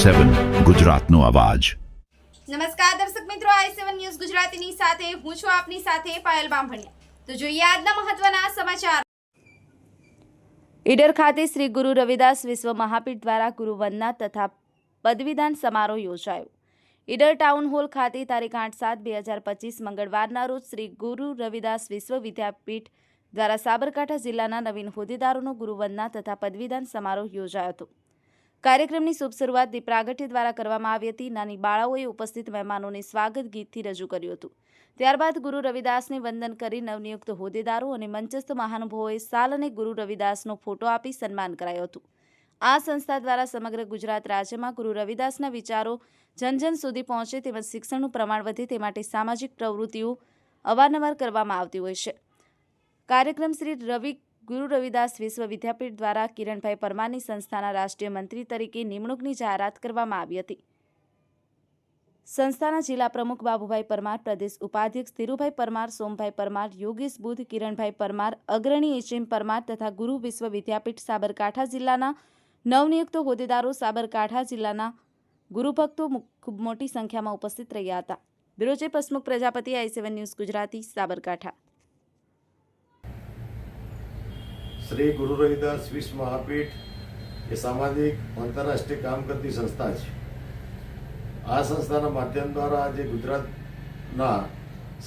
i7 ગુજરાતનો અવાજ। નમસ્કાર દર્શક મિત્રો, i7 ન્યૂઝ ગુજરાતીની સાથે હું છું આપની સાથે પાયલ બામભણિયા। તો જોઈએ આજના મહત્વના સમાચાર। ઈડર ખાતે શ્રી ગુરુ રવિદાસ વિશ્વ મહાપીઠ દ્વારા ગુરુવંદના તથા પદવીદાન સમારોહ યોજાયો। ઈડર ટાઉન હોલ ખાતે તારીખ 8/7/2025 મંગળવારના રોજ શ્રી ગુરુ રવિદાસ વિશ્વ વિદ્યાપીઠ દ્વારા સાબરકાંઠા જિલ્લાના નવીન હોદ્દેદારોનો ગુરુવંદના તથા પદવીદાન સમારોહ યોજાયો હતો। કાર્યક્રમની શુભ શરૂઆત દીપ પ્રાગટ્ય દ્વારા કરવામાં આવી હતી। નાની બાળાઓએ ઉપસ્થિત મહેમાનોને સ્વાગત ગીતથી રજૂ કર્યું હતું। ત્યારબાદ ગુરુ રવિદાસને વંદન કરી નવનિયુક્ત હોદ્દેદારો અને મંચસ્થ મહાનુભાવોએ શાલ અને ગુરુ રવિદાસનો ફોટો આપી સન્માન કરાયું હતું। આ સંસ્થા દ્વારા સમગ્ર ગુજરાત રાજ્યમાં ગુરુ રવિદાસના વિચારો જન જન સુધી પહોંચે તેમજ શિક્ષણનું પ્રમાણ વધે તે માટે સામાજિક પ્રવૃત્તિઓ અવારનવાર કરવામાં આવતી હોય છે। કાર્યક્રમ શ્રી ગુરુ રવિદાસ વિશ્વ વિદ્યાપીઠ દ્વારા કિરણભાઈ પરમારની સંસ્થાના રાષ્ટ્રીય મંત્રી તરીકે નિમણૂકની જાહેરાત કરવામાં આવી હતી। સંસ્થાના જિલ્લા પ્રમુખ બાબુભાઈ પરમાર, પ્રદેશ ઉપાધ્યક્ષ ધીરુભાઈ પરમાર, સોમભાઈ પરમાર, યોગેશ બુધ, કિરણભાઈ પરમાર, અગ્રણી એચએમ પરમાર તથા ગુરુ વિશ્વ વિદ્યાપીઠ સાબરકાંઠા જિલ્લાના નવનિયુક્ત હોદ્દેદારો સાબરકાંઠા જિલ્લાના ગુરુભક્તો ખૂબ મોટી સંખ્યામાં ઉપસ્થિત રહ્યા હતા। Bureau chief Hasmukh Prajapati, i7 news Gujarati, Sabarkantha. Shri Guru Ravidas विश्व महापीठ ये सामाजिक आंतरराष्ट्रीय काम करती संस्था है। आ संस्थाना माध्यम द्वारा आज गुजरातना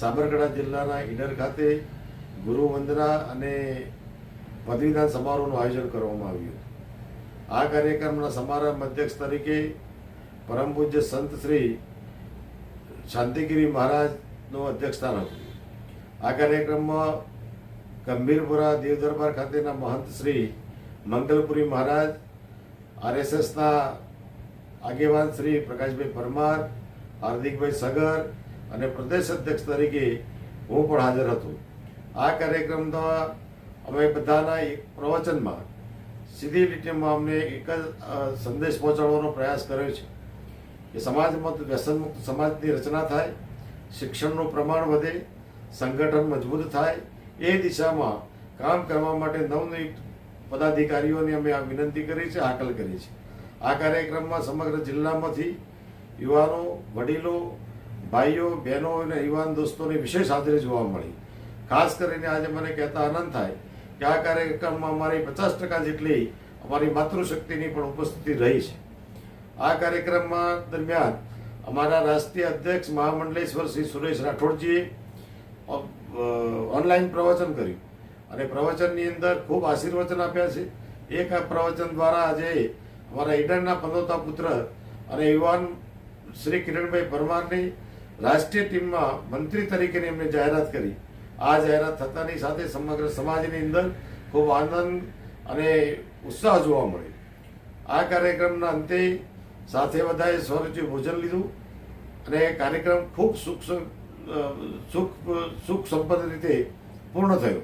साबरकांठा जिल्लाना ईडर खाते गुरु वंदना अने पदवीदान समारोहનું આયોજન કરવામાં આવ્યું। આ કાર્યક્રમના સમારંભ અધ્યક્ષ તરીકે પરમ પૂજ્ય સંત શ્રી શાંતિગીરી મહારાજનું અધ્યક્ષસ્થાન હતું। આ કાર્યક્રમમાં ગંભીરપુરા દેવ દરબાર ખાતેના મહંત શ્રી મંગલપુરી મહારાજ, આરએસએસના આગેવાન શ્રી પ્રકાશભાઈ પરમાર, હાર્દિકભાઈ સગર અને પ્રદેશ અધ્યક્ષ તરીકે હું પણ હાજર હતો। આ કાર્યક્રમમાં અમે બધાના એક પ્રવચનમાં સીધી રીતેમાં અમને એક જ સંદેશ પહોંચાડવાનો પ્રયાસ કર્યો છે કે સમાજમાં વ્યસનમુક્ત સમાજની રચના થાય, શિક્ષણનું પ્રમાણ વધે, સંગઠન મજબૂત થાય, એ દિશામાં કામ કરવા માટે નવનિયુક્ત પદાધિકારીઓને અમે આ વિનંતી કરી છે, હાકલ કરી છે। આ કાર્યક્રમમાં સમગ્ર જિલ્લામાંથી યુવાનો, વડીલો, ભાઈઓ, બહેનો અને યુવાન દોસ્તોની વિશેષ હાજરી જોવા મળી। ખાસ કરીને આજે મને કહેતા આનંદ થાય કે આ કાર્યક્રમમાં અમારી 50% જેટલી અમારી માતૃશક્તિની પણ ઉપસ્થિતિ રહી છે। આ કાર્યક્રમમાં દરમિયાન અમારા રાષ્ટ્રીય અધ્યક્ષ મહામંડલેશ્વર શ્રી સુરેશ રાઠોડજીએ ઓનલાઈન પ્રવચન કર્યું અને પ્રવચનની અંદર ખૂબ આશીર્વચન આપ્યા છે। એક આ પ્રવચન દ્વારા આજે અમારા ઈડરના પનોતા પુત્ર અને યુવાન શ્રી કિરણભાઈ પરમારની રાષ્ટ્રીય ટીમમાં મંત્રી તરીકેની એમને જાહેરાત કરી। આ જાહેરાત થતાની સાથે સમગ્ર સમાજની અંદર ખૂબ આનંદ અને ઉત્સાહ જોવા મળ્યો। આ કાર્યક્રમના અંતે સાથે બધાએ સ્વરૂચિ ભોજન લીધું અને કાર્યક્રમ ખૂબ સુખ સંપન્ન રીતે પૂર્ણ થયો।